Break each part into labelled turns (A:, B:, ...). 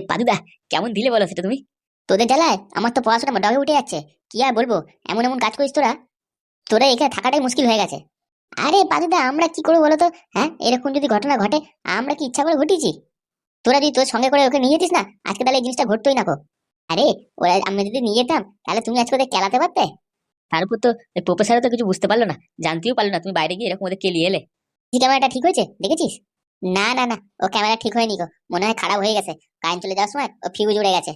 A: পাদুদা, কেমন দিলে বলো সেটা তুমি?
B: তোদের জ্বালায় আমার তো পড়াশোনা ডগে উঠে যাচ্ছে। কি আর বলবো, এমন এমন কাজ করিস তোরা। তোরা এখানে থাকাটাই মুশকিল হয়ে গেছে। আরে পাদুদা, আমরা কি করবো বলতো? হ্যাঁ, এরকম যদি ঘটনা ঘটে, আমরা কি ইচ্ছা করে ঘটিয়েছি? তোরা যদি তোর সঙ্গে করে ওকে নিয়ে যেতিস না, আজকে তাহলে এই জিনিসটা ঘটতোই না। আরে, ওরা আমরা যদি নিয়ে যেতাম, তাহলে তুমি আজকে ওদের খেলাতে পারতে।
A: তার উপর তো প্রফেসরও তো কিছু বুঝতে পারলো না, জানতেও পারলো না তুমি বাইরে গিয়ে এরকম ওদের কেলিয়ে এলে।
B: ক্যামেরাটা ঠিক হয়েছে দেখেছিস? না না না, ও ক্যামেরা ঠিক হয়নি গো, মনে হয় খারাপ হয়ে গেছে। কারেন্ট চলে যাওয়ার সময় ও ফিউজ উড়ে গেছে।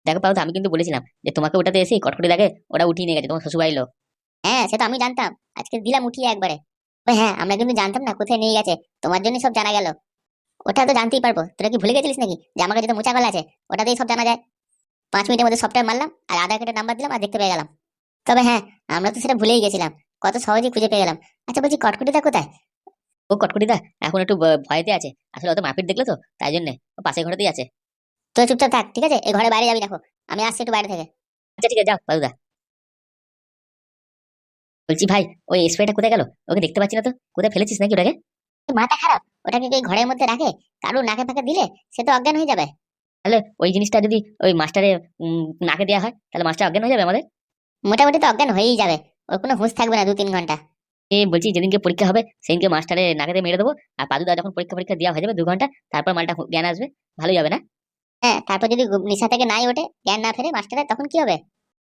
A: দেখো পারো, আমি কিন্তু বলেছিলাম যে তোমাকে ওটাতে এসে কটকটি দেখে ওরা উঠিয়ে নিয়ে গেছে তোমার শ্বশুরবাড়ির লোক।
B: হ্যাঁ, সে তো আমি জানতাম। আজকে দিলাম উঠিয়ে একবারে। ওই হ্যাঁ, আমরা কিন্তু জানতাম না কোথায় নিয়ে গেছে। তোমার জন্য সব জানা গেল। ওটা তো জানতেই পারবো। তোরা কি ভুলে গেছিলিস নাকি যে আমার কাছে তো মোচা কল আছে? ওটাতেই সব জানা যায়। 5 মিনিটের মধ্যে সফটওয়্যার মারলাম আর আধার কার্ডের নাম্বার দিলাম আর দেখতে পেয়ে গেলাম। তবে হ্যাঁ, আমরা তো সেটা ভুলেই গেছিলাম। কত সহজেই খুঁজে পেয়ে গেলাম। আচ্ছা বলছি, কটকটিটা কোথায়?
A: ও কটকটিদা এখন একটু ভয়তে আছে, আসলে অত মারপিট দেখলে তো তাই জন্য ও পাশের ঘরেতেই আছে।
B: তুই চুপচাপ থাক, ঠিক আছে? এই ঘরে বাইরে যাবি দেখো। আমি আসছি একটু বাইরে থেকে।
A: আচ্ছা ঠিক আছে, যাও পারুদা। বলছি ভাই, ওই স্প্রেটা কোথায় গেল? ওকে দেখতে পাচ্ছি না তো, কোথায় ফেলেছিস নাকি ওটাকে?
B: মাথা খারাপ? ওটাকে কি ঘরের মধ্যে রাখে? কারো নাকে ফাঁকে দিলে সে তো অজ্ঞান হয়ে যাবে।
A: তাহলে ওই জিনিসটা যদি ওই মাস্টারে নাকে দেওয়া হয়, তাহলে মাস্টার অজ্ঞান হয়ে যাবে আমাদের।
B: মোটামুটি তো অজ্ঞান হয়েই যাবে। ওর কোনো হুঁশ থাকবে না 2-3 ঘন্টা।
A: বলছি যেদিনকে পরীক্ষা হবে সেদিনকে মাস্টারে নাকে দিয়ে মেরে দেবো। আর পাদুদা যখন পরীক্ষা পরীক্ষা দেওয়া হয়ে যাবে 2 ঘন্টা, তারপর মালটা জ্ঞান আসবে, ভালোই হবে না?
B: হ্যাঁ, তারপর যদি নিশা থেকে নাই ওঠে, জ্ঞান না ফেরে মাস্টারের, তখন কি হবে?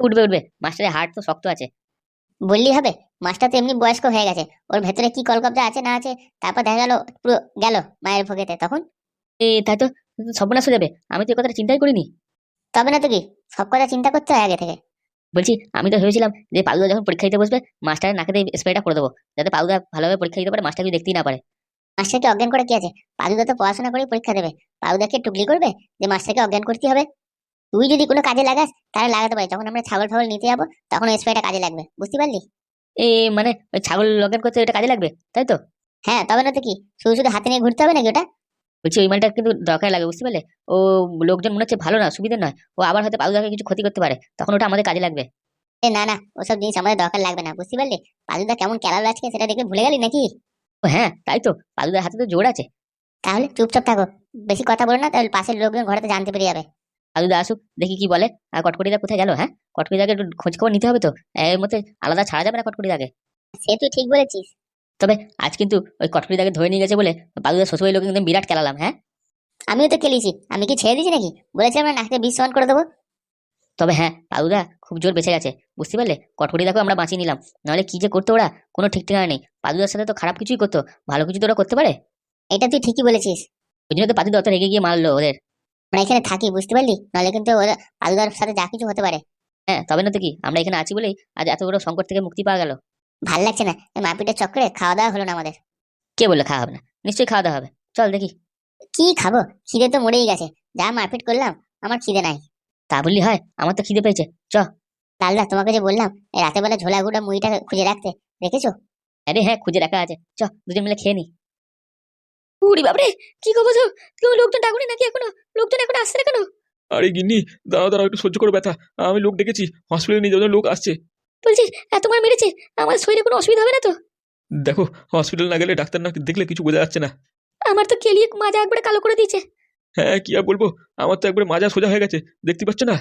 A: উঠবে উঠবে, মাস্টারের হার্ট তো শক্ত আছে।
B: বললি হবে? মাস্টার তো এমনি বয়স্ক হয়ে গেছে। ওর ভেতরে কি কলকব্জা আছে না আছে, তারপর দেখা গেল পুরো গেল মায়ের ভোগেতে, তখন?
A: তাই তো, সর্বনাশ হয়ে যাবে। আমি তো এই কথাটা চিন্তাই করিনি।
B: তবে না তো কি, সব কথা চিন্তা করতে হয় আগে থেকে।
A: বলছি আমি তো ভেবেছিলাম যে পাদুদা যখন পরীক্ষা দিতে বসবে মাস্টারের নাকে দিয়ে স্প্রেটা করে দেবো, যাতে পাদুদা ভালোভাবে পরীক্ষা দিতে পারে, মাস্টার কিছু দেখতেই না পারে।
B: মাস্টারকে অজ্ঞান করে কি আছে? পাদুদা তো পড়াশোনা করে পরীক্ষা দেবে। পাদুদাকে টুকলি করবে যে মাস্টারকে অজ্ঞান করতে হবে? তুই যদি কোনো কাজে লাগাস, তাহলে লাগাতে পারি। যখন আমরা ছাগল ফাগল নিতে যাবো, তখন ওই স্প্রেটা কাজে লাগবে, বুঝতে পারলি?
A: মানে ওই ছাগল লগেন করতে এটা কাজে লাগবে, তাই তো?
B: হ্যাঁ, তবে না তো কি। শুধু শুধু হাতে নিয়ে ঘুরতে হবে নাকি ওটা?
A: বলছি ওই মালটা কিন্তু দরকার লাগে, বুঝতে পারলে? ও লোকজন মনে হচ্ছে ভালো না, সুবিধা নয়। ও আবার হয়তো পাদুদাকে কিছু ক্ষতি করতে পারে, তখন ওটা আমাদের কাজে লাগবে।
B: না না, ওসব জিনিস আমাদের দরকার লাগবে না, বুঝতে পারলি? পাদুদা কেমন খেলার আজকে, সেটা দেখে ভুলে গেলি নাকি?
A: ও হ্যাঁ, তাই তো, পাদুদার হাতে তো জোর আছে।
B: তাহলে চুপচাপ থাকো। বেশি কথা বলো না, তাহলে পাশের লোকজন ঘরেতে জানতে পেরে যাবে।
A: পাদুদা আসুক, দেখি কি বলে। আর কটকটিদা কোথায় গেল? হ্যাঁ, কটকটিদাকে একটু খোঁজ খবর নিতে হবে তো। এর মধ্যে আলাদা ছাড়া যাবে না কটকটিদাকে।
B: সে তুই ঠিক বলেছিস।
A: তবে আজ কিন্তু ওই কটকটিদাকে ধরে নিয়ে গেছে বলে পাদুদার শ্বশুরবাড়ির লোক একদম বিরাট খেলালাম, হ্যাঁ।
B: আমিও তো খেলেছি। আমি কি ছেড়ে দিয়েছি নাকি? বলেছিলাম না, নাকতে বিষ সমান করে দেবো।
A: তবে হ্যাঁ, পাদুদা খুব জোর বেঁচে গেছে, বুঝতে পারলে? কটকটিদাকেও আমরা বাঁচিয়ে নিলাম, নাহলে কি যে করতো ওরা, কোনো ঠিক ঠিকানা নেই। পাদুদার সাথে তো খারাপ কিছুই করতো, ভালো কিছু তো ওরা করতে পারে।
B: এটা তুই ঠিকই বলেছিস।
A: ওই জন্য তো পাদুদা অত রেগে গিয়ে মারলো ওদের।
B: আমরা এখানে থাকি, বুঝতে পারলি? নাহলে কিন্তু পাদুদার সাথে যা কিছু হতে পারে।
A: হ্যাঁ, তবে না তো কি, আমরা এখানে আছি বলেই আজ এত বড় সংকট থেকে মুক্তি পাওয়া গেল।
B: ভাল লাগছে না এই মারপিটের চক্করে, খাওয়া দাওয়া হলো না আমাদের।
A: কে বললে খাওয়া হবে না? নিশ্চয়ই খাওয়া দাওয়া হবে, চল দেখি।
B: কি খাবো? খিদে তো মরেই গেছে। যা মারপিট করলাম, আমার খিদে নাই।
A: তা বললি হয়, আমার তো খিদে পেয়েছে, চ।
B: লালদা, তোমাকে যে বললাম এই রাতের বেলা ঝোলা গুঁড়া মুড়িটা খুঁজে রাখতে, রেখেছো?
A: আরে হ্যাঁ, খুঁজে রাখা আছে, চ দুজন মিলে খেয়ে নি। উড়ি বাবরে, কি খবর তো? কেউ লোকজন ডাকুনি নাকি এখনো? লোকজন এখন আসছে না কেন?
C: আরে গিন্নি, দাঁড়াও দাঁড়াও, একটু সহ্য করো ব্যথা। আমি লোক ডেকেছি, হসপিটালে নিয়ে যাওয়ার জন্য লোক আসছে।
A: বলছি এত মার মেরেছে, আমার শরীরে কোনো অসুবিধা হবে না তো?
C: দেখো, হসপিটাল না গেলে, ডাক্তার না দেখলে কিছু বোঝা যাচ্ছে না।
A: আমার তো কেলিয়ে মাজা একবারে কালো করে দিয়েছে।
C: হ্যাঁ, কি আর বলবো, আমার তো একবারে মাজা সোজা হয়ে গেছে, দেখতে পাচ্ছ না?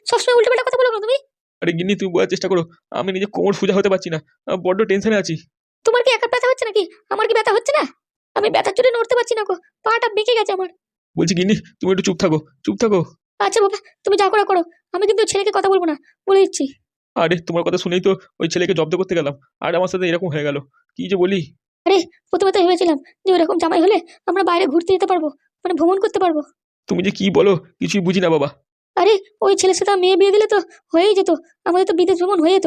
A: সবসময় উল্টো পাল্টা কথা বলো না তুমি।
C: আরে গিন্নি, তুমি বোঝার চেষ্টা করো। আমি নিজে কোমর সোজা হতে পারছি না। বড্ড টেনশনে আছি।
A: তোমার কি একা ব্যথা হচ্ছে নাকি? আমার কি ব্যথা হচ্ছে না? আমি ব্যথার জন্য নড়তে পারছি না গো, পাটা বেঁকে গেছে আমার।
C: বলছি গিন্নি, তুমি একটু চুপ থাকো, চুপ থাকো।
A: আচ্ছা বাবা, তুমি যা করো করো, আমি কিন্তু ওই ছেলেকে কথা বলবো না, বলে দিচ্ছি।
C: আরে তোমার কথা শুনেই তো ওই ছেলেকে জব্দ করতে গেলাম, আর আমার সাথে এরকম হয়ে গেল। কি যে বলি।
A: আরে, প্রথমে তো ভেবেছিলাম যে ওরকম জামাই হলে আমরা বাইরে ঘুরতে যেতে পারবো, মানে ভ্রমণ করতে পারবো।
C: তুমি যে কি বলো, কিছুই বুঝি না বাবা।
A: আরে, ওই ছেলের সাথে মেয়ে বিয়ে দিলে তো হয়েই যেত, আমাদের তো বিদেশ ভ্রমণ হয়ে যেত।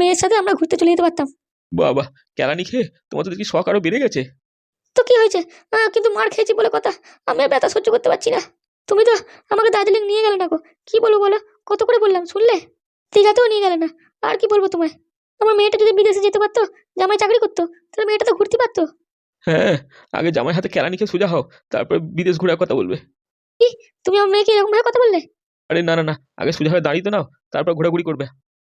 A: মেয়ের সাথে আমরা ঘুরতে চলে যেতে পারতাম।
C: বাবা, কেলানি খেয়ে তোমার তো দেখি শখ আরো বেড়ে গেছে।
A: তো কি হয়েছে? কিন্তু মার খেয়েছি বলে কথা, আমি আর ব্যথা সহ্য করতে পারছি না। তুমি তো আমাকে দার্জিলিং নিয়ে গেলে না গো, কি বলবো বলো? কত করে বললাম, শুনলে? দীঘাতেও নিয়ে গেলে না। আর কি বলবো তোমায়? আমার মেয়েটা যদি বিদেশে যেতে পারতো, জামাই চাকরি করতো, তাহলে মেয়েটা তো ঘুরতে পারতো।
C: হ্যাঁ, আগে জামাই হাতে কেলানি খেয়ে সোজা হও, তারপর বিদেশ ঘোরার কথা বলবে।
A: কি, তুমি আমার মেয়েকে এরকম ভাবে কথা বললে?
C: আরে না না না, আগে সোজা হয়ে দাঁড়িয়ে তো নাও, তারপর ঘোরাঘুরি করবে।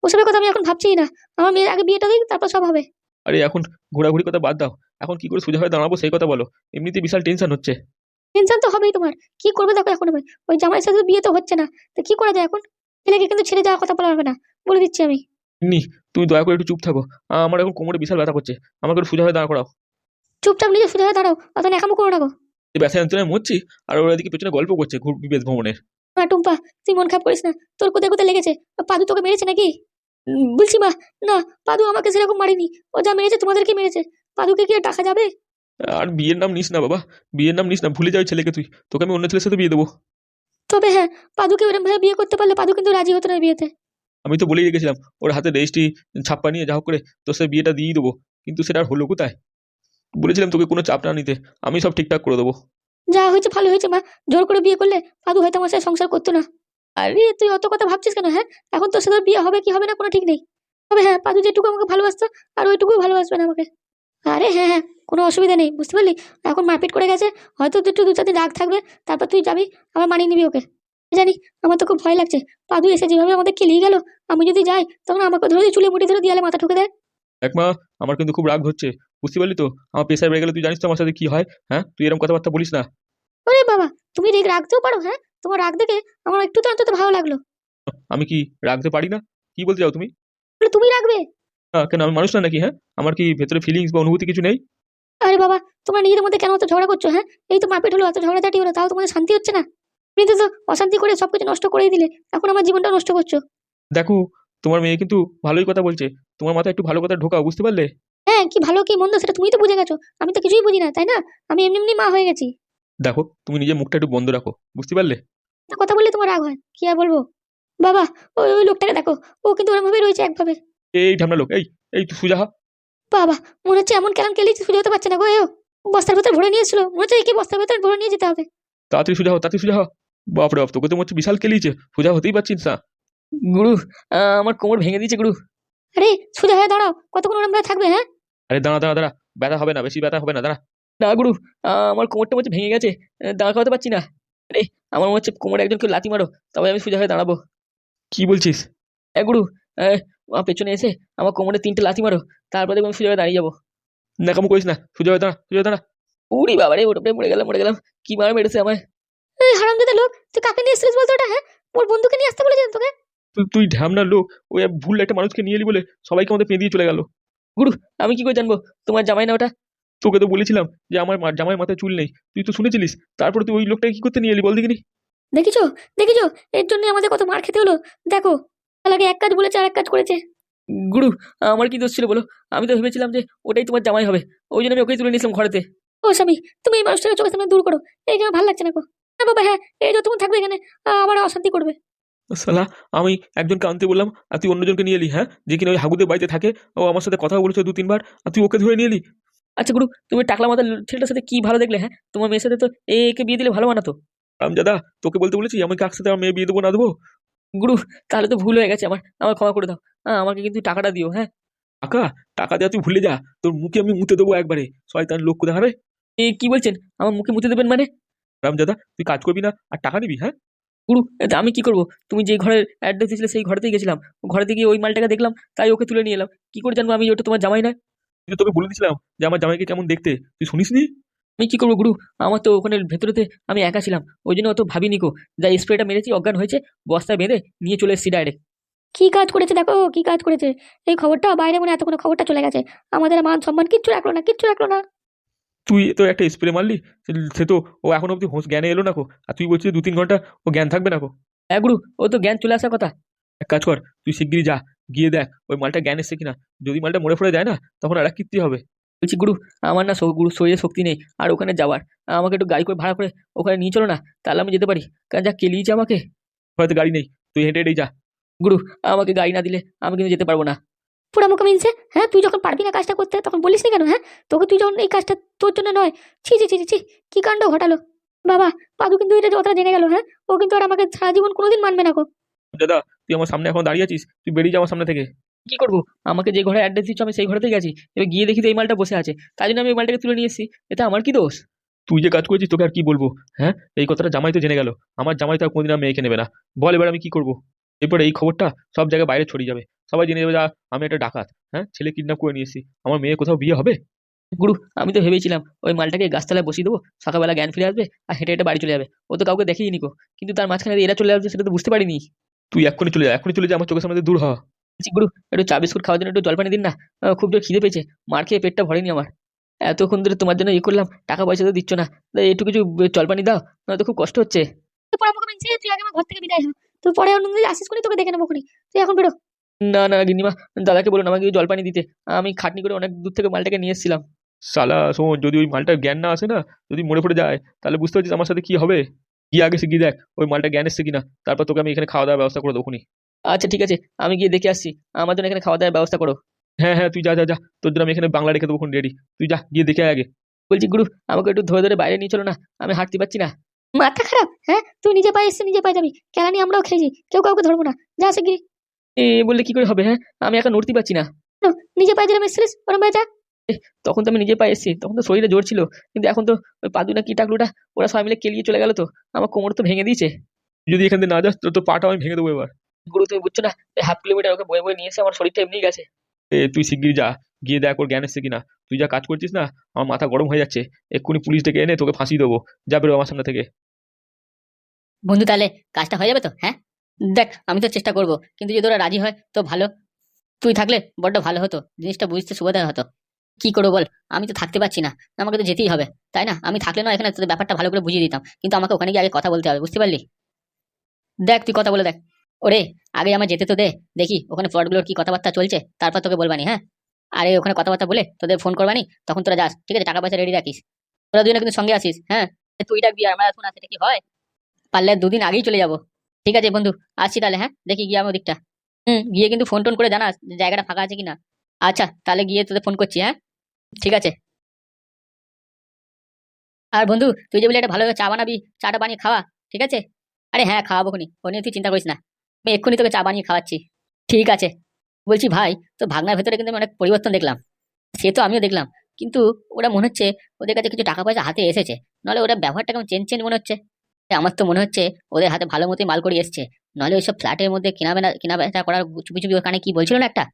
A: ওসবের কথা আমি এখন ভাবছিই না। আমার মেয়ের আগে বিয়েটা দিই, তারপর সব হবে।
C: আরে এখন ঘোরাঘুরি কথা বাদ দাও, এখন কি করে সোজা হয়ে দাঁড়াবো সেই কথা বলো। এমনিতে বিশাল টেনশন হচ্ছে।
A: টেনশন তো হবেই তোমার। কি করবে দেখো এখন আমি, ওই জামাইয়ের সাথে তো বিয়ে তো হচ্ছে না, তো কি করা যায় এখন? ছেলেকে কিন্তু ছেড়ে যাওয়ার কথা বলা হবে না, বলে দিচ্ছি আমি।
C: নি, তুমি দয়া করে একটু চুপ থাকো। আমার এখন কোমরে বিশাল ব্যথা করছে। আমাকে একটু সোজা হয়ে দাঁড় করাও।
A: চুপচাপ নিজে সোজা হয়ে দাঁড়াও, অত ন্যাকামো করো না গো।
C: এই ব্যথা যন্ত্রণায় মরছি, আর ওরা এদিকে পেছনে গল্প করছে বিদেশ ভ্রমণের।
A: মা টুম্পা, তুই মন খারাপ করিস না। তোর কোথায় কোথায় লেগেছে? পাদু তোকে মেরেছে নাকি? বলছি মা, না, পাদু আমাকে সেরকম মারেনি। ও যা মেরেছে তোমাদেরকে মেরেছে। পাদুকে কি আর টাকা যাবে?
C: আর বিয়ের নাম নিস না বাবা, বিয়ের নাম নিস না, ভুলে যাও ওই ছেলেকে তুই। তোকে আমি অন্য ছেলের সাথে বিয়ে দেবো।
A: তবে হ্যাঁ, পাদুকে ওরম ভাবে বিয়ে করতে পারলে পাদু কিন্তু রাজি হতো না এই বিয়েতে।
C: আমি তো বলেই রেখেছিলাম ওর হাতে রেজিস্ট্রি ছাপ্পা নিয়ে যা হোক করে তোর সাথে বিয়েটা দিয়ে দেবো, কিন্তু সেটা আর হলো কোথায়? বলেছিলাম তোকে কোনো চাপ না নিতে, আমি সব ঠিকঠাক করে দেবো।
A: যা হয়েছে ভালো হয়েছে মা। জোর করে বিয়ে করলে পাদু হয়তো আমার সাথে সংসার করতো না। আরে তুই অত কথা ভাবছিস কেন? হ্যাঁ, এখন তোর সাথে ওর বিয়ে হবে কি হবে না কোনো ঠিক নেই। তবে হ্যাঁ, পাদু যেটুকু আমাকে ভালোবাসতো আর ওইটুকুই ভালোবাসবে না আমাকে। আরে হ্যাঁ হ্যাঁ, কোনো অসুবিধা নেই, বুঝতে পারলি? এখন মারপিট করে গেছে, হয়তো তুই একটু 2-4 দিন রাগ থাকবে, তারপর তুই যাবি, আবার মানিয়ে নিবি ওকে। জানি, আমার তো খুব ভয় লাগছে। পাদু এসে যেভাবে আমাদের খেলিয়ে গেল, আমি যদি যাই তখন আমাকে ধরে চুলে মুঠি ধরে দেয়ালে মাথা ঠুকে দেয়।
C: দেখ মা, আমার কিন্তু খুব রাগ হচ্ছে, বুঝতে পারলি তো? আমার প্রেশার বেড়ে গেলে তুই জানিস তো আমার সাথে কি হয়। হ্যাঁ, তুই এরকম কথাবার্তা বলিস না।
A: ওরে বাবা, তুমি রেগ রাখতেও পারো? হ্যাঁ, তোমার রাগ দেখে আমার একটু তো অন্তত ভালো লাগলো।
C: আমি কি রাখতে পারি না? কি বলতে চাও তুমি?
A: বলে তুমি রাখবে?
C: কেন আমি মানুষ না নাকি? হ্যাঁ, আমার কি ভেতরে ফিলিংস বা অনুভূতি কিছু নেই?
A: আরে বাবা, তোমরা নিজেদের মধ্যে কেন অত ঝগড়া করছো? হ্যাঁ, এই তো মারপিট হলো, এত ঝগড়াঝাটি হলো, তাও তোমাদের শান্তি হচ্ছে না? তুমি তো অশান্তি করে সবকিছু নষ্ট করেই দিলে, এখন আমার জীবনটা নষ্ট করছো।
C: দেখো, তোমার মেয়ে কিন্তু ভালোই কথা বলছে, তোমার মাথায় একটু ভালো কথা ঢোকাও, বুঝতে পারলে?
A: হ্যাঁ, কি ভালো কি মন্দ সেটা তুমি তো বুঝে গেছো, আমি তো কিছুই বুঝি না, তাই না? আমি এমনি এমনি মা হয়ে গেছি।
C: দেখো, তুমি নিজের মুখটা একটু বন্ধ রাখো, বুঝতে পারলে?
A: একটা কথা বললে তোমার রাগ হয়, কি আর বলবো। বাবা, ওই ওই লোকটাকে দেখো, ও কিন্তু ওরম ভাবেই রয়েছে একভাবে।
C: এই ঢামনা লোক, এই এই তুই সুজা হ।
A: বাবা, মনে হচ্ছে এমন কেলাম কেলিয়েছে সুঝে হতে পারছে না গো এও। বস্তার ভেতর ভরে নিয়েছিল, মনে হচ্ছে কি বস্তার ভেতর ভরে নিয়ে যেতে হবে।
C: তাড়াতাড়ি সুজা হ, তাড়াতাড়ি সুজা হ। বাপরে বাপ, তোকে তো মনে হচ্ছে বিশাল কেলিয়েছে, সোজা হতেই পারছিস না।
D: গুরু, আমার কোমর ভেঙে দিয়েছে গুরু।
A: আরে সোজা হয়ে দাঁড়াও, কতক্ষণ ওরম ভাবে থাকবে? হ্যাঁ,
C: আরে দাঁড়া দাঁড়া দাঁড়া, ব্যথা হবে না, বেশি ব্যথা হবে না, দাঁড়া।
D: না গুরু, আমার কোমরটা মনে হচ্ছে ভেঙে গেছে। দাঁড় করাতে পারছি না। আরে, আমার মনে হচ্ছে কোমরে একজন কেউ লাথি মারো, তবে আমি সোজা হয়ে দাঁড়াবো।
C: কি বলছিস?
D: গুরু, আহ, আমার পেছনে এসে আমার কোমরে 3টে লাথি মারো, তারপরে দেখবো আমি সোজা হয়ে দাঁড়িয়ে যাবো।
C: নাকামো করিস না, সোজা হয়ে দাঁড়া, সোজা হয়ে দাঁড়া।
D: উড়ি বাবা রে, ওটা মরে গেলাম মরে গেলাম। কি মার মেরেছে আমায়।
A: এই হারামজাদা লোক, তুই কাকে নিয়ে এসেছিস বলতো ওটা? হ্যাঁ, ওর বন্ধুকে নিয়ে আসতে বলেছিলাম তোকে।
C: তুই ঢ্যামনার লোক, ওই এক ভুল একটা মানুষকে নিয়ে এলি বলে সবাইকে আমাদের পেঁদিয়ে চলে গেল।
D: গুরু, আমি কি করে জানবো তোমার জামাই না ওটা?
C: তোকে তো বলেছিলাম যে আমার জামাই মাথায় চুল নেই, তুই তো শুনেছিলিস। তারপরে তুই ওই লোকটাকে কি করতে নিয়ে এলি বল দেখিনি?
A: দেখিছো, দেখিছো, এর জন্য আমাদের কত মার খেতে হলো। দেখো, তার আগে এক কাজ বলেছে আর এক কাজ করেছে।
D: গুরু, আমার কি দোষ ছিল বলো? আমি তো ভেবেছিলাম যে ওটাই তোমার জামাই হবে, ওই জন্য আমি ওকেই তুলে নিয়েছিলাম ঘরেতে।
A: ও স্বামী, তুমি এই মানুষটাকে চোখের সামনে দূর করো। এই যে আমার ভালো লাগছে না গো। হ্যাঁ বাবা, হ্যাঁ, এই যতক্ষণ থাকবে এখানে আমার অশান্তি করবে।
C: সালা, আমি একজনকে আনতে বললাম আর তুই অন্যজনকে নিয়ে এলি। হ্যাঁ, যে কিনা ওই হাগুদের বাড়িতে থাকে, ও আমার সাথে কথা বলেছে 2-3 বার, আর তুই ওকে ধরে নিয়ে এলি।
D: আচ্ছা গুরু, তুমি টাকলা মাথার ছেলেটার সাথে কি ভালো দেখলে? হ্যাঁ, তোমার মেয়ের সাথে তো একে বিয়ে দিলে ভালো মানাতো।
C: রামজাদা, তোকে বলতে বলেছি আমি কার সাথে আমার মেয়ে বিয়ে দেবো না দেবো?
D: গুরু, তাহলে তো ভুল হয়ে গেছে আমার, আমার ক্ষমা করে দাও। আমাকে কিন্তু টাকাটা দিও, হ্যাঁ।
C: টাকা? টাকা দেওয়া তুই ভুলে যা, তোর মুখে আমি মুতে দেবো একবারে, শয়তান লোক কোথা হবে।
D: কি বলছেন? আমার মুখে মুতে দেবেন মানে?
C: রামজাদা, তুই কাজ করবি না আর টাকা নিবি? হ্যাঁ,
D: গুরু, এতে আমি কি করবো? তুমি যে ঘরের অ্যাড্রেস দিয়েছিলে সেই ঘরেতেই গেছিলাম, ঘরেতে গিয়ে ওই মালটাকে দেখলাম, তাই ওকে তুলে নিয়ে এলাম। কি করে জানবো আমি ওটা তোমার জামাই না?
C: কিন্তু তোকে বলে দিয়েছিলাম যে আমার জামাইকে কেমন দেখতে, তুই শুনিসনি?
D: আমি কি করবো গুরু? আমার তো ওখানে ভেতরেতে আমি একা ছিলাম, ওই জন্য অত ভাবিনি কো। যা স্প্রেটা মেরেছি অজ্ঞান হয়েছে, বস্তায় বেঁধে নিয়ে চলে এসেছি ডাইরেক্ট।
A: কি কাজ করেছে দেখো, কি কাজ করেছে। এই খবরটা বাইরে মনে এতক্ষণ খবরটা চলে গেছে, আমাদের মান সম্মান কিচ্ছু রাখলো না, কিচ্ছু রাখলো না।
C: তুই তো একটা স্প্রে মারলি, সে তো ও এখনো অব্দি হোশ জ্ঞানে এলো না কো, আর তুই বলছিস 2-3 ঘন্টা ও জ্ঞান থাকবে না কো।
D: হ্যাঁ গুরু, ও তো জ্ঞান চলে আসার কথা।
C: এক কাজ কর, তুই শিগগিরই যা, গিয়ে দেখ ওই মালটা জ্ঞান এসছে কিনা। যদি মালটা মরে পড়ে যায় না, তখন আর এক কীর্তি হবে।
D: বলছি গুরু, আমার না গুরু শরীরে শক্তি নেই আর ওখানে যাওয়ার। আমাকে একটু গাড়ি করে ভাড়া করে ওখানে নিয়ে চলো না, তাহলে আমি যেতে পারি। কারণ যা কেলিয়েছে আমাকে।
C: হয়তো গাড়ি নেই, তুই হেঁটে হেঁটেই যা।
D: গুরু, আমাকে গাড়ি না দিলে আমি কিন্তু যেতে পারবো না।
A: পুরা মুখে মিনছে। হ্যাঁ, তুই যখন পারবি না কাজটা করতে তখন বলিস নি কেন? হ্যাঁ, তোকে তুই যখন এই কাজটা তোর জন্য নয়। ছি ছি ছি ছি ছি, কি কাণ্ড ঘটালো। বাবা, পাদু কিন্তু এটা যতটা জেনে গেল, হ্যাঁ, ও কিন্তু আর আমাকে সারা জীবন কোনোদিন মানবে না গো।
C: দাদা, তুই আমার সামনে এখন দাঁড়িয়ে আছিস, তুই বেরিয়ে যা আমার সামনে থেকে।
D: কি করবো? আমাকে যে ঘরে অ্যাড্রেস দিচ্ছ আমি সেই ঘরেতেই গেছি, এবার গিয়ে দেখি তো এই মালটা বসে আছে, তাই জন্য আমি এই মালটাকে তুলে নিয়ে এসেছি। এটা আমার কি দোষ?
C: তুই যে কাজ করেছিস তোকে আর কি বলবো। হ্যাঁ, এই কথাটা জামাই তো জেনে গেল, আমার জামাই তো আর কোনোদিন আর মেয়েকে নেবে না। বল এবার আমি কি করবো? এরপরে এই খবরটা সব জায়গায় বাইরে ছড়িয়ে যাবে, সবাই জেনে যাবে যে আমি একটা ডাকাত। হ্যাঁ, ছেলে কিডন্যাপ করে নিয়ে এসেছি, আমার মেয়ে কোথাও বিয়ে হবে?
D: গুরু, আমি তো ভেবেছিলাম ওই মালটাকে গাছতলায় বসিয়ে দেবো, সকালবেলা জ্ঞান ফিরে আসবে আর হেঁটে হেঁটে বাড়ি চলে যাবে। ও তো কাউকে দেখেই নিকো, কিন্তু তার মাঝখানে যে এরা চলে আসবে সেটা তো বুঝতে পারিনি।
C: তুই এক্ষুনি চলে যা, এক্ষুনি চলে যা, আমার চোখের সামনে থেকে দূর হ।
D: বলছি, গুরু, একটু চা বিস্কুট খাওয়ার জন্য একটু জল পানি দিন না। খুব জোর খিদে পেয়েছে, মার খেয়ে পেটটা ভরেনি আমার। এতক্ষণ ধরে তোমার জন্য ইয়ে করলাম, টাকা পয়সা তো দিচ্ছ না, তাই একটু কিছু জল পানি দাও, নয়তো খুব কষ্ট হচ্ছে।
A: তুই পরে আমাকে বলছিস তুই আগে আমার ঘর থেকে বিদায় হ, তুই পরে অন্য আসিস করে তোকে দেখে নেবো খুনি, তুই এখন বেরো।
D: না না গিন্নিমা, দাদাকে বলুন আমাকে জল পানি দিতে। আমি খাটনি করে অনেক দূর থেকে মালটাকে নিয়ে এসেছিলাম।
C: শালা শোন, যদি ওই মালটার জ্ঞান না আসে না, যদি মরে পড়ে যায়, তাহলে বুঝতে পারছিস আমার সাথে কি হবে। গিয়ে আগে সে গিয়ে দেখ ওই মালটা জ্ঞান এসছে কিনা, তারপর তোকে আমি এখানে খাওয়া দাওয়ার ব্যবস্থা করে দেবো খুনি।
D: আচ্ছা ঠিক আছে, আমি গিয়ে দেখে আসছি। আমার জন্য এখানে খাওয়া দাওয়ার ব্যবস্থা করো।
C: হ্যাঁ হ্যাঁ, তুই যা যা যা, তোর জন্য আমি এখানে বাংলা রেখে দেবো খুনি রেডি। তুই যা গিয়ে দেখে আয় আগে।
D: বলছি গুরু, আমাকে একটু ধরে ধরে বাইরে নিয়ে চলো না, আমি হাঁটতে পারছি না।
A: মাথা খারাপ, হ্যাঁ? তুই নিজে পায়ে এসছিস, নিজে পায়ে যাবি, কেলানি আমরাও খেয়েছি, কেউ কাউকে ধরবো না, যা শিগগিরি।
D: এ বললে কি করে হবে? হ্যাঁ, আমি এখন নড়তে পারছি না।
A: নিজে পায়ে যেরকম এসছিলিস ওরম পায়ে যা।
D: তখন তো আমি নিজে পায়ে এসেছি, তখন তো শরীরে জোর ছিল, কিন্তু এখন তো ওই পাদু না কি টাকলুটা, ওরা সবাই মিলে কেলিয়ে চলে গেল তো, আমার কোমর তো ভেঙে দিয়েছে।
C: তুই যদি এখান থেকে না যাস তো তোর পাটা আমি ভেঙে দেবো এবার।
D: গুরু তুমি বুঝছো না, এই 1/2 কিলোমিটার ওকে বয়ে বয়ে নিয়ে এসে আমার শরীরটা এমনি গেছে।
C: তুই শিগগির যা, গিয়ে দেখ ওর জ্ঞান এসছে কিনা। তুই যা কাজ করছিস না, আমার মাথা গরম হয়ে যাচ্ছে। এক্ষুনি পুলিশ ডেকে এনে তোকে ফাঁসি দেবো। যা বেরো আমার সামনে থেকে।
B: বন্ধু, তাহলে কাজটা হয়ে যাবে তো? হ্যাঁ, দেখ আমি তো চেষ্টা করব, কিন্তু যদি ওরা রাজি হয় তো ভালো। তুই থাকলে বড্ড ভালো হতো, জিনিসটা বুঝতে সুবিধা হতো। কি করবো বল, আমি তো থাকতে পারছি না, আমাকে তো যেতেই হবে, তাই না? আমি থাকলে না এখানে তোদের ব্যাপারটা ভালো করে বুঝিয়ে দিতাম, কিন্তু আমাকে ওখানে গিয়ে আগে কথা বলতে হবে, বুঝতে পারলি? দেখ তুই কথা বলে দেখ। ওরে, আগে আমার যেতে তো দে, দেখি ওখানে ফ্রডগুলোর কি কথাবার্তা চলছে, তারপর তোকে বলবানি। হ্যাঁ, আরে ওখানে কথাবার্তা বলে তোদের ফোন করবানি, তখন তোরা যাস, ঠিক আছে? টাকা পয়সা রেডি রাখিস, তোরা দুজনে কিন্তু সঙ্গে আসিস। হ্যাঁ, তুই ডাকবি আর আমরা শুন, সেটা কি হয়? পারলে 2 দিন আগেই চলে যাব। ঠিক আছে বন্ধু, আসছি তাহলে। হ্যাঁ, দেখি গিয়ে আমার দিকটা। গিয়ে কিন্তু ফোন টোন করে জানাস যে জায়গাটা ফাঁকা আছে কিনা। আচ্ছা, তাহলে গিয়ে তোদের ফোন করছি। হ্যাঁ, ঠিক আছে। আর বন্ধু, তুই যে বলে একটা ভালো চা বানাবি, চাটা বানিয়ে খাওয়া, ঠিক আছে? আরে হ্যাঁ, খাওয়াবো খুনি, ও নিয়ে তুই চিন্তা করিস না, আমি এক্ষুনি তোকে চা বানিয়ে খাওয়াচ্ছি। ঠিক আছে। বলছি ভাই, তো ভাগনার ভেতরে কিন্তু আমি অনেক পরিবর্তন দেখলাম। সে তো আমিও দেখলাম, কিন্তু ওরা মনে হচ্ছে ওদের কাছে কিছু টাকা পয়সা হাতে এসেছে, নাহলে ওরা ব্যবহারটা কেমন চেঞ্জ চেঞ্জ মনে হচ্ছে। আমার তো মনে হচ্ছে ওদের হাতে ভালো মতোই মাল করে এসছে, নাহলে ওইসব ফ্ল্যাটের মধ্যে কেনা বেচা করার চুপি চুপি ওখানে কি বলছিল না একটা।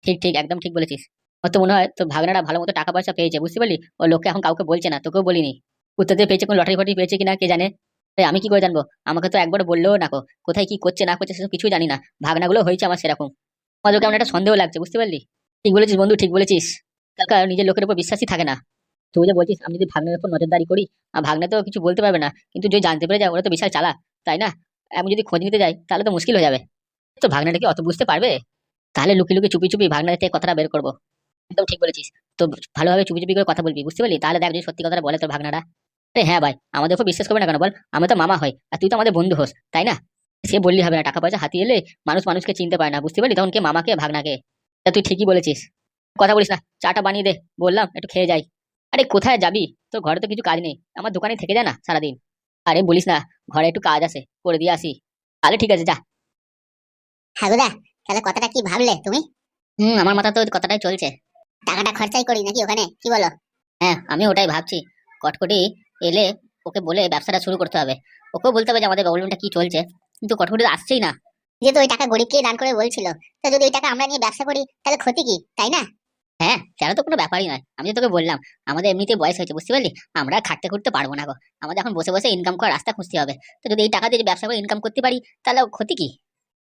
B: ঠিক ঠিক, একদম ঠিক বলেছিস। আমার তো মনে হয় তো ভাগনারা ভালো মতো টাকা পয়সা পেয়েছে, বুঝতে পারলি? ও লোককে এখন কাউকে বলছে না, তোকেও বলিনি। কোথাতে পেয়েছে, কোন লটারি ফটারি পেয়েছে কিনা কে জানে। আমি কি করে জানবো? আমাকে তো একবার বললেও না কো, কোথায় কি করছে না করছে সেসব কিছুই জানি না। ভাগনাগুলো হয়েছে আমার সেরকম, আমাদেরকে আমার একটা সন্দেহ লাগছে, বুঝতে পারলি? ঠিক বলেছিস বন্ধু, ঠিক বলেছিস। কালকার নিজের লোকের উপর বিশ্বাসই থাকে না। তুই যে বলছিস আমি যদি ভাগ্নের উপর নজরদারি করি, আর ভাগ্নে তো কিছু বলতে পারবে না, কিন্তু যদি জানতে পেরে যায় ওরা তো বিশাল চালাক, তাই না? আমি যদি খোঁজ নিতে যাই তাহলে তো মুশকিল হয়ে যাবে। তো ভাগ্নাটা কি অত বুঝতে পারবে? তাহলে লুকিয়ে লুকিয়ে চুপি চুপি ভাগ্নের থেকে কথাটা বের করবো। একদম ঠিক বলেছিস। তো ভালোভাবে চুপি চুপি করে কথা বলবি, বুঝতে পারলি? তাহলে দেখ যদি সত্যি কথাটা বলে তোর ভাগ্নাটা। আরে হ্যাঁ ভাই, আমাদের উপর বিশ্বাস করবে না কেন বল? আমি তো মামা হই আর তুই তো আমাদের বন্ধু হোস, তাই না? সে বললি হবে না, টাকা পয়সা হাতিয়ে এলে মানুষ মানুষকে চিনতে পারে না, বুঝতে পারলি? তখন কে মামাকে ভাগনাকে। তা তুই ঠিকই বলেছিস, কথা বলিস না, চাটা বানিয়ে দে, বললাম একটু খেয়ে যাই। আরে কোথায় যাবি? তোর ঘরে তো কিছু কাজ নেই, আমার দোকানে থেকে যা না সারাদিন। আরে বলিস না, ঘরে একটু কাজ আছে, করে দিয়ে আসি। তাহলে ঠিক আছে, যা।
E: হাগুদা, তাহলে কথাটা কি ভাবলে তুমি?
B: আমার মাথা তো ওই কথাটাই চলছে।
E: টাকাটা খরচাই করি নাকি ওখানে, কি বলো?
B: হ্যাঁ, আমি ওটাই ভাবছি। কটকটি এলে ওকে বলে ব্যবসাটা শুরু করতে হবে, ওকেও বলতে হবে যে আমাদের প্রবলেমটা কি চলছে, কিন্তু কটকটি তো আসছেই না।
E: যেহেতু ওই টাকা গরিবকে দান করে বলছিল, তো যদি ওই টাকা আমরা নিয়ে ব্যবসা করি তাহলে ক্ষতি কি, তাই না?
B: হ্যাঁ, সেটা তো কোনো ব্যাপারই নয়, আমি তো তোকে বললাম আমাদের এমনিতেই বয়স হয়েছে, বুঝতে পারলি? আমরা আর খাটতে খুঁটতে পারবো না গো, আমাদের এখন বসে বসে ইনকাম করার রাস্তা খুঁজতে হবে। তো যদি এই টাকা দিয়ে ব্যবসা করে ইনকাম করতে পারি তাহলে ক্ষতি কি?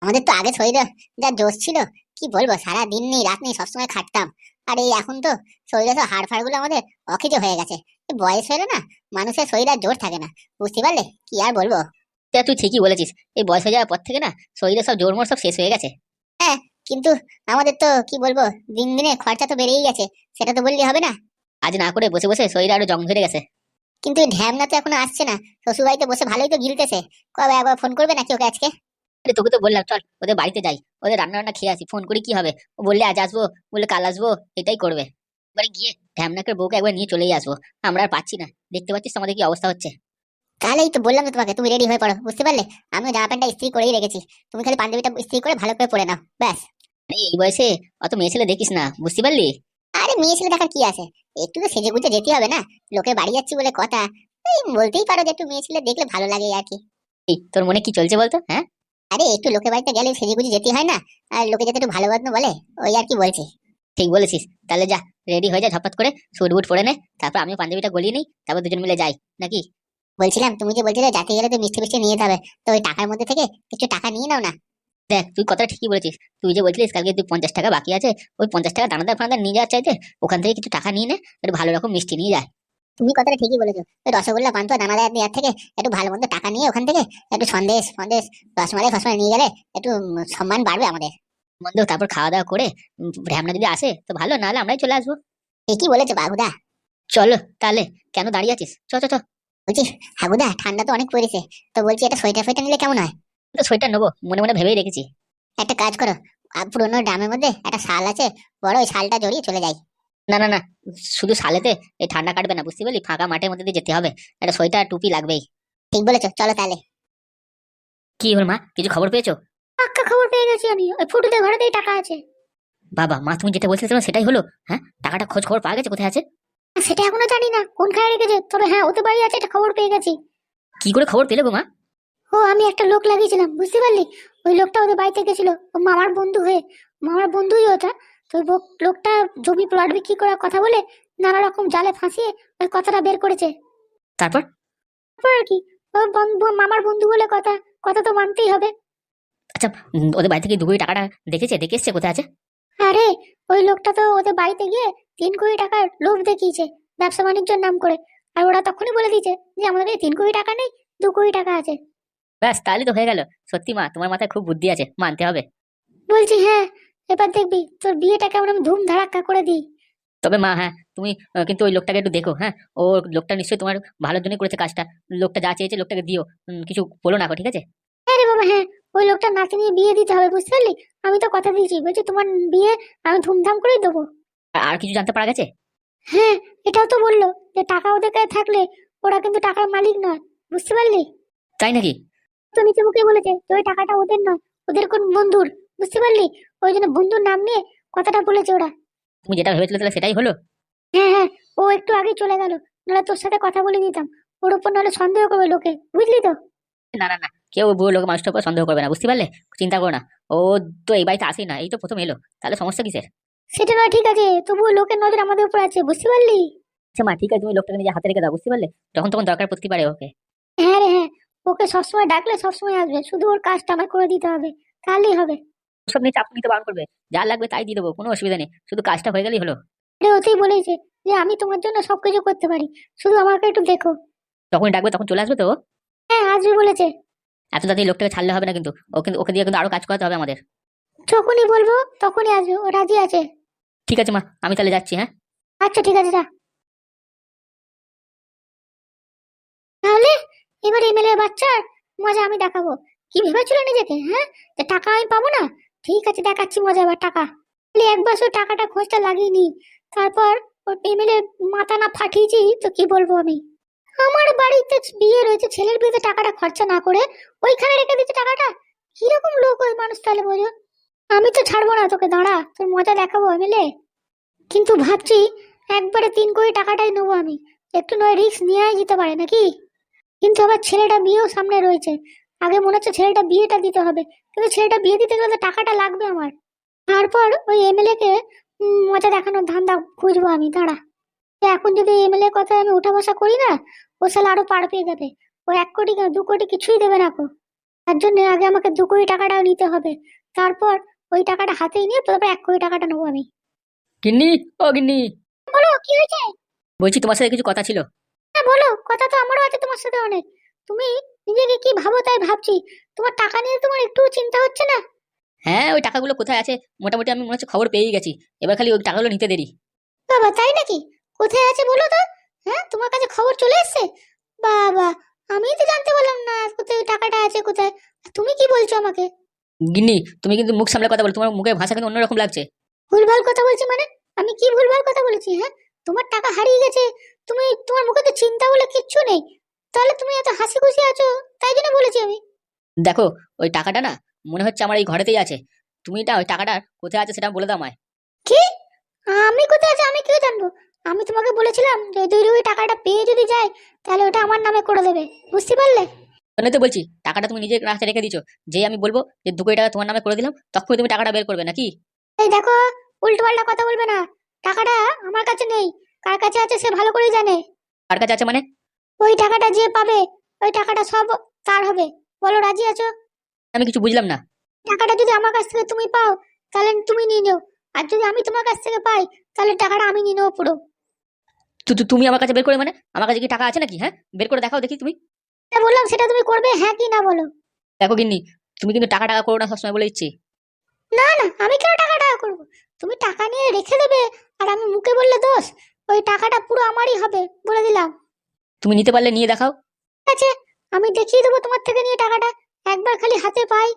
E: আমাদের তো আগে শরীরে যা জোশ ছিল, কি বলবো, সারা দিন নেই রাত নেই সবসময় খাটতাম। আর এই এখন তো শরীরে তো হাড় ফাড় গুলো আমাদের অকেজো হয়ে গেছে। এই বয়স হলে না মানুষের শরীরে আর জোর থাকে না, বুঝতে পারলে? কি আর বলবো।
B: তা তুই ঠিকই বলেছিস, এই বয়স হয়ে যাওয়ার পর থেকে না শরীরে সব জোরমোর সব শেষ হয়ে গেছে।
E: কিন্তু আমাদের তো কি বলবো, দিন দিনে খরচা তো বেড়েই গেছে, সেটা তো বললে হবে না।
B: আজ না করে বসে বসে শরীরে আরো জং ধরে গেছে।
E: কিন্তু এই ঢ্যামনা তো এখনো আসছে না, শ্বশুর বাড়িতে বসে ভালোই তো গিলতেছে। কবে একবার ফোন করবে নাকি ওকে আজকে?
B: আরে তোকে তো বললাম চল ওদের বাড়িতে যাই, ওদের রান্না রান্না খেয়ে আসি, ফোন করি কি হবে? ও বললে আজ আসবো, বললে কাল আসবো, এটাই করবে। এবারে গিয়ে ঢ্যামনাকের বউকে একবার নিয়ে চলেই আসবো। আমরা আর পাচ্ছি না, দেখতে পাচ্ছিস আমাদের কি অবস্থা হচ্ছে।
E: তাহলেই তো বললাম তো তোমাকে, তুমি রেডি হয়ে পড়ো, বুঝতে পারলে? আমিও জামা প্যান্টটা ইস্ত্রি করেই রেখেছি, তুমি খালি পাঞ্জাবিটা ইস্ত্রি করে ভালো করে পরে নাও, ব্যাস।
B: আরে এই বয়সে অত মেয়ে ছেলে দেখিস না, বুঝতে পারলি?
E: আরে মেয়ে ছেলে দেখার কি আছে, একটু তো সেজে গুজে যেতে হবে না, লোকের বাড়ি যাচ্ছি বলে কথা। এই বলতেই পারো যে একটু মেয়ে ছেলে দেখলে ভালো লাগে আর কি।
B: এই তোর মনে কি চলছে বলতো? হ্যাঁ,
E: আরে একটু লোকের বাড়িতে গেলে সেজে গুজে যেতে হয় না, আর লোকে যাতে একটু ভালো বাদ বলে, ওই আর কি বলছি।
B: ঠিক বলেছিস, তাহলে যা রেডি হয়ে যা ঝটপট করে, স্যুট বুট পরে নে, তারপর আমিও পাঞ্জাবিটা গলিয়ে নিই, তারপর দুজন মিলে যাই নাকি?
E: বলছিলাম তুমি যে বলছিলে যাতে গেলে তো মিষ্টি মিষ্টি নিয়ে যেতে হবে, তো ওই টাকার মধ্যে থেকে কিছু টাকা নিয়ে নাও না।
B: দেখ তুই কথাটা ঠিকই বলেছিস, তুই যে বলছিলিস কালকে তুই 50 টাকা বাকি আছে, ওই 50 টাকা দানাদার ফানাদার নিয়ে যাওয়ার চাইতে ওখান থেকে কিছু টাকা নিয়ে নে, একটু ভালো রকম মিষ্টি নিয়ে যায়।
E: তুমি কথাটা ঠিকই বলেছো, ওই রসগোল্লা পান্তুয়া দানাদার দেওয়ার থেকে একটু ভালো মন্দ টাকা নিয়ে ওখান থেকে একটু সন্দেশ ফন্দেশ রসমালাই ফসমালাই নিয়ে গেলে একটু সম্মান বাড়বে আমাদের।
B: বন্ধু তারপর খাওয়া দাওয়া করে ঢ্যামনা যদি আসে তো ভালো, নাহলে আমরাই চলে আসবো।
E: ঠিকই বলেছো বাবুদা।
B: চলো তাহলে, কেন দাঁড়িয়ে আছিস, চ চ চ।
E: বলছি হাগুদা ঠান্ডা তো অনেক পড়েছে, তো বলছি একটা সোয়েটার ফোয়েটার নিলে কেমন হয়?
B: তো সোয়েটার নেবো মনে মনে ভেবেই রেখেছি।
E: একটা কাজ করো, পুরোনো ড্রামের মধ্যে একটা শাল আছে বড়, ওই শালটা জড়িয়ে চলে যাই।
B: না না না, শুধু সালেতে এই ঠান্ডা কাটবে না, বুঝতে পারলি, ফাঁকা মাঠের মধ্যে দিয়ে যেতে হবে, একটা সোয়েটার টুপি লাগবেই।
E: ঠিক বলেছো, চলো তাহলে।
B: কি হল মা, কিছু খবর পেয়েছো?
A: পাক্কা খবর পেয়ে গেছি আমি, ওই ফুটুদের ঘরেতেই টাকা আছে।
B: বাবা মা, তুমি যেটা বলছিলে তোমার সেটাই হলো? হ্যাঁ, টাকাটা খোঁজ খবর পাওয়া গেছে কোথায় আছে?
A: সেটা এখনো জানি না কোনখানে রেখেছে, তবে হ্যাঁ ওদের বাড়ি আছে, এটা খবর পেয়ে গেছি।
B: কি করে খবর পেলে গো মা?
A: ও আমি একটা লোক লাগিয়েছিলাম, বুঝতে পারলি, ওই লোকটা ওদের বাড়িতে গেছিল, ও মামার বন্ধু হয়ে, মামার বন্ধুই ওটা। তো ওই লোকটা জমি প্লট বিক্রি করার কথা বলে নানা রকম জালে ফাঁসিয়ে ওই কথাটা বের করেছে।
B: তারপর?
A: তারপর আর কি, ওর মামার বন্ধু বলে কথা, কথা তো মানতেই হবে।
B: আচ্ছা, ওদের বাড়ি থেকে 2 কোটি টাকাটা দেখে এসছে কোথায় আছে?
A: আরে ওই লোকটা তো ওদের বাড়িতে গিয়ে 3 কোটি টাকার লোভ দেখিয়েছে ব্যবসা বাণিজ্যের নাম করে, আর ওরা তখনই বলে দিয়েছে যে আমাদের কাছে 3 কোটি টাকা নেই, 2 কোটি টাকা আছে।
B: ব্যাস, তাহলে তো হয়ে গেল। সত্যি মা, তোমার মাথায় খুব বুদ্ধি আছে, মানতে হবে।
A: বলছি হ্যাঁ, এবার দেখবি তোর বিয়েটা কেমন আমি ধুম ধাড়াক্কা করে দিই।
B: তবে মা হ্যাঁ, তুমি কিন্তু ওই লোকটাকে একটু দেখো, হ্যাঁ, ও লোকটা নিশ্চয়ই তোমার ভালোর জন্য করেছে কাজটা। লোকটা যা চেয়েছে লোকটাকে দিও, কিছু বলো না গো, ঠিক আছে?
A: হ্যাঁ রে বাবা হ্যাঁ, ওই লোকটা নাতি নিয়ে বিয়ে দিতে হবে, বুঝতে পারলি, আমি তো কথা দিয়েছি, বলছি তোমার বিয়ে আমি ধুমধাম করেই দেবো।
B: আর কিছু জানতে পারা গেছে?
A: হ্যাঁ, এটাও তো বললো যে টাকা ওদের কাছে থাকলে ওরা কিন্তু টাকার মালিক নয়, বুঝতে পারলি।
B: তাই নাকি?
A: তো নিচে মুখে বলেছে যে ওই টাকাটা ওদের নয়, ওদের কোন বন্ধুর, বুঝতে পারলি, ওই জন্য বন্ধুর নাম নিয়ে কথাটা বলেছে ওরা।
B: তুমি যেটা ভেবেছিলে তাহলে সেটাই হলো?
A: হ্যাঁ হ্যাঁ, ও একটু আগে চলে গেল, নাহলে তোর সাথে কথা বলে দিতাম, ওর উপর নাহলে সন্দেহ করবে লোকে, বুঝলি তো।
B: না না না, কেউ বুড়ো লোক মানুষটার উপর সন্দেহ করবে না, বুঝতে পারলে, চিন্তা করো না। ও তো এই বাড়িতে আসেই না, এই তো প্রথম এলো, তাহলে সমস্যা কিসের?
A: সেটা নয় ঠিক আছে, তবুও লোকের নজর আমাদের উপর আছে, বুঝতে পারলি।
B: আচ্ছা মা, ঠিক আছে, তুমি লোকটাকে নিজে হাতে রেখে দাও, বুঝতে পারলে, যখন তখন দরকার পড়তে পারে ওকে।
A: হ্যাঁ রে হ্যাঁ, ওকে সবসময় ডাকলে সবসময় আসবে, শুধু ওর কাজটা আমার করে দিতে হবে, তাহলেই হবে।
B: সব নিয়ে চাপ নিতে বারণ করবে, যা লাগবে তাই দিয়ে দেবো, কোনো অসুবিধা নেই, শুধু কাজটা হয়ে গেলেই হলো।
A: আরে ওতেই বলেছে যে আমি তোমার জন্য সবকিছু করতে পারি, শুধু আমাকে একটু দেখো।
B: যখন ডাকবে তখন চলে আসবে তো?
A: হ্যাঁ আসবে বলেছে।
B: এত তাড়াতাড়ি লোকটাকে ছাড়লে হবে না কিন্তু, ওকে দিয়ে কিন্তু আরো কাজ করাতে হবে আমাদের।
A: যখনই বলবো তখনই আসবে, ও রাজি আছে।
B: ঠিক আছে মা, আমি তাহলে যাচ্ছি, হ্যাঁ।
A: আচ্ছা ঠিক আছে, যা তাহলে। এবার এমএলএ বাচ্চার মজা আমি দেখাবো, কি ভেবেছিল নিজেকে, হ্যাঁ, যে টাকা আমি পাবো না। ঠিক আছে, দেখাচ্ছি মজা এবার টাকা। খালি একবার শুধু টাকাটা খোঁজটা লাগিয়ে নি, তারপর ওর এমএলএ মাথা না ফাটিয়েছি তো কি বলবো আমি। আমার বাড়িতে বিয়ে রয়েছে, ছেলের বিয়েতে টাকাটা খরচা না করে ওইখানে রেখে দিচ্ছে টাকাটা। কিরকম লোক ওই মানুষ তাহলে বোঝো। আমি তো ছাড়বো না তোকে, দাঁড়া তোর মজা দেখাবো এমএলএ। কিন্তু ভাবছি একবারে 3 কোটি টাকাটাই নেবো আমি, একটু নয় রিস্ক নেওয়াই যেতে পারে নাকি। কিন্তু আবার ছেলেটা বিয়েও সামনে রয়েছে, আগে মনে হচ্ছে ছেলেটা বিয়েটা দিতে হবে, কিন্তু ছেলেটা বিয়ে দিতে গেলে তো টাকাটা লাগবে আমার। তারপর ওই এমএলএ কে মজা দেখানোর ধান্দা খুঁজবো আমি, দাঁড়া। তো এখন যদি এমএলএ কথা আমি উঠা বসা করি না, ও সালা আরো পার পেয়ে যাবে। ও 1 কোটি 2 কোটি কিছুই দেবে না কো। তার জন্য আগে আমাকে 2 কোটি টাকাটাও নিতে হবে, তারপর ওই টাকাটা হাতেই নিয়ে তারপর 1 কোটি টাকাটা নেবো আমি।
B: গিন্নি, ও গিন্নি,
A: বলো কি হয়েছে।
B: বলছি তোমার সাথে কিছু কথা ছিল।
A: হ্যাঁ বলো, কথা তো আমারও আছে তোমার সাথে অনেক। তুমি নিজেকে কি ভাবো তাই ভাবছি, তোমার টাকা নিয়ে তোমার একটু চিন্তা হচ্ছে না।
B: হ্যাঁ, ওই টাকাগুলো কোথায় আছে মোটামুটি আমি মনে হচ্ছে খবর পেয়েই গেছি, এবার খালি ওই টাকাগুলো নিতে দেরি।
A: বাবা তাই নাকি, কোথায় আছে বলো তো। হ্যাঁ তোমার কাছে খবর চলে এসেছে। বাবা, আমি তো জানতে পারলাম না কোথায় টাকাটা আছে কোথায়, আর তুমি কি বলছো আমাকে।
B: গিন্নি, তুমি কিন্তু মুখ সামলে কথা বলো, তোমার মুখের ভাষা কিন্তু অন্যরকম লাগছে।
A: ভুলভাল কথা বলছি মানে, আমি কি ভুলভাল কথা বলেছি, হ্যাঁ। তোমার টাকা হারিয়ে গেছে, তুমি তোমার মুখে তো চিন্তা বলে কিচ্ছু নেই, তাহলে তুমি এত হাসি খুশি আছো, তাই জন্য বলেছি আমি।
B: দেখো, ওই টাকাটা না মনে হচ্ছে আমার এই ঘরেতেই আছে, তুমি ওই টাকাটা কোথায় আছে সেটা বলে দাও আমায়।
A: কি, আমি কোথায় আছে আমি কি জানবো। আমি তোমাকে বলেছিলাম যে 2 কোটি টাকাটা পেয়ে যদি যায় তাহলে ওটা আমার নামে করে দেবে, বুঝতে পারলে।
B: তাহলে তো বলছি টাকাটা তুমি নিজের কাছে রেখে দিছো, যে আমি বলবো যে 2 কোটি টাকা তোমার নামে করে দিলাম তখনই তুমি টাকাটা বের করবে নাকি?
A: এই দেখো, উল্টো পাল্টা কথা বলবে না, টাকাটা আমার কাছে নেই, কার কাছে আছে সে ভালো করে জানে।
D: কার কাছে আছে মানে?
A: ওই টাকাটা যে পাবে ওই টাকাটা সব তার হবে। বলো রাজি আছো?
D: আমি কিছু বুঝলাম না।
A: টাকাটা যদি আমার কাছ থেকে তুমি পাও তাহলে তুমি নিয়ে নিও, আর যদি আমি তোমার কাছ থেকে পাই তাহলে টাকাটা আমি নিয়ে নেবো পুরো।
D: তুমি আমার কাছে বের করে মানে আমার কাছে কি টাকা আছে নাকি? হ্যাঁ, বের করে দেখাও দেখি তুমি।
A: যেটা বললাম সেটা তুমি করবে, হ্যাঁ কি না বলো।
D: দেখো গিন্নি, তুমি কিন্তু টাকা টাকা করো না সবসময় বলে দিচ্ছি।
A: না না, আমি কেন টাকা টাকা করবো? তুমি টাকা নিয়ে রেখে দেবে আর আমি মুখে বললে দোষ। ওই টাকাটা পুরো আমারই হবে বলে দিলাম।
D: তুমি নিতে পারলে নিয়ে দেখাও।
A: ঠিক আছে, আমি দেখিয়ে দেবো তোমার থেকে নিয়ে টাকাটা, একবার খালি হাতে পাই।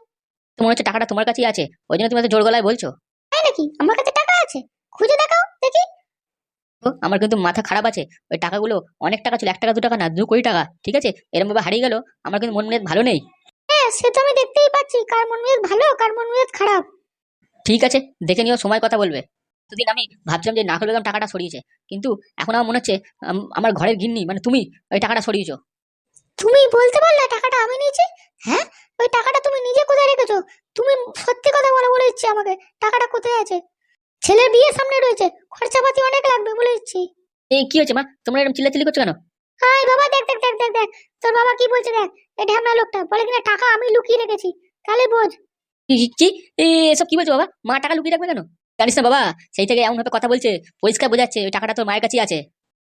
D: তোমার হচ্ছে টাকাটা তোমার কাছেই আছে, ওই জন্য তুমি এত জোর গলায় বলছো।
A: তাই নাকি? আমার কাছে টাকা আছে, খুঁজে দেখাও দেখি।
D: তো আমার কিন্তু মাথা খারাপ আছে। ওই টাকাগুলো অনেক টাকা ছিল, 1 টাকা 2 টাকা না, 2 কোটি টাকা। ঠিক আছে, এরকম ভাবে হারিয়ে গেল, আমার কিন্তু মন মেজাজ ভালো নেই।
A: হ্যাঁ সে তো আমি দেখতেই পাচ্ছি, কার মন মেজাজ ভালো কার মন মেজাজ খারাপ।
D: ঠিক আছে, দেখে নিও, সময় কথা বলবে। এতদিন আমি ভাবছিলাম যে নাকল বেগম টাকাটা সরিয়েছে, কিন্তু এখন আমার মনে হচ্ছে আমার ঘরের গিন্নি মানে তুমি ওই টাকাটা সরিয়েছো।
A: তুমি বলতে পারলে টাকাটা আমি নিয়েছি? হ্যাঁ, ওই টাকাটা তুমি নিজে কোথায় রেখেছো? তুমি সত্যি কথা বলে বলে দিচ্ছি আমাকে, টাকাটা কোথায় আছে? ছেলের বিয়ে সামনে রয়েছে, খরচাপাতি অনেক লাগবে বলে দিচ্ছি।
D: এই কি হয়েছে মা, তোমরা এরকম চিল্লাচিল্লি করছো কেন?
A: হাই বাবা, দেখ দেখ দেখ দেখ দেখ, তোর বাবা কি বলছে দেখ। এই ঢ্যামনা লোকটা বলে কিনা টাকা আমি লুকিয়ে রেখেছি, তাহলে বোঝ।
D: কি এসব কি বলছো বাবা? মা টাকা লুকিয়ে রাখবে কেন? জানিস না বাবা, সেই থেকে এমন ভাবে কথা বলছে, পরিষ্কার বোঝাচ্ছে ওই টাকাটা তোর মায়ের কাছেই আছে।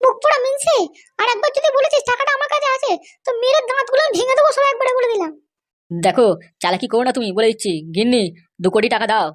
A: মুখ পোড়া মিনছে, আর একবার যদি বলেছিস টাকাটা আমার কাছে আছে তো মেরে দাঁতগুলো ভেঙে দেবো সব একবারে বলে দিলাম।
D: দেখো, চালাকি করো না তুমি, বলে দিচ্ছি। গিন্নি, 2 কোটি টাকা দাও।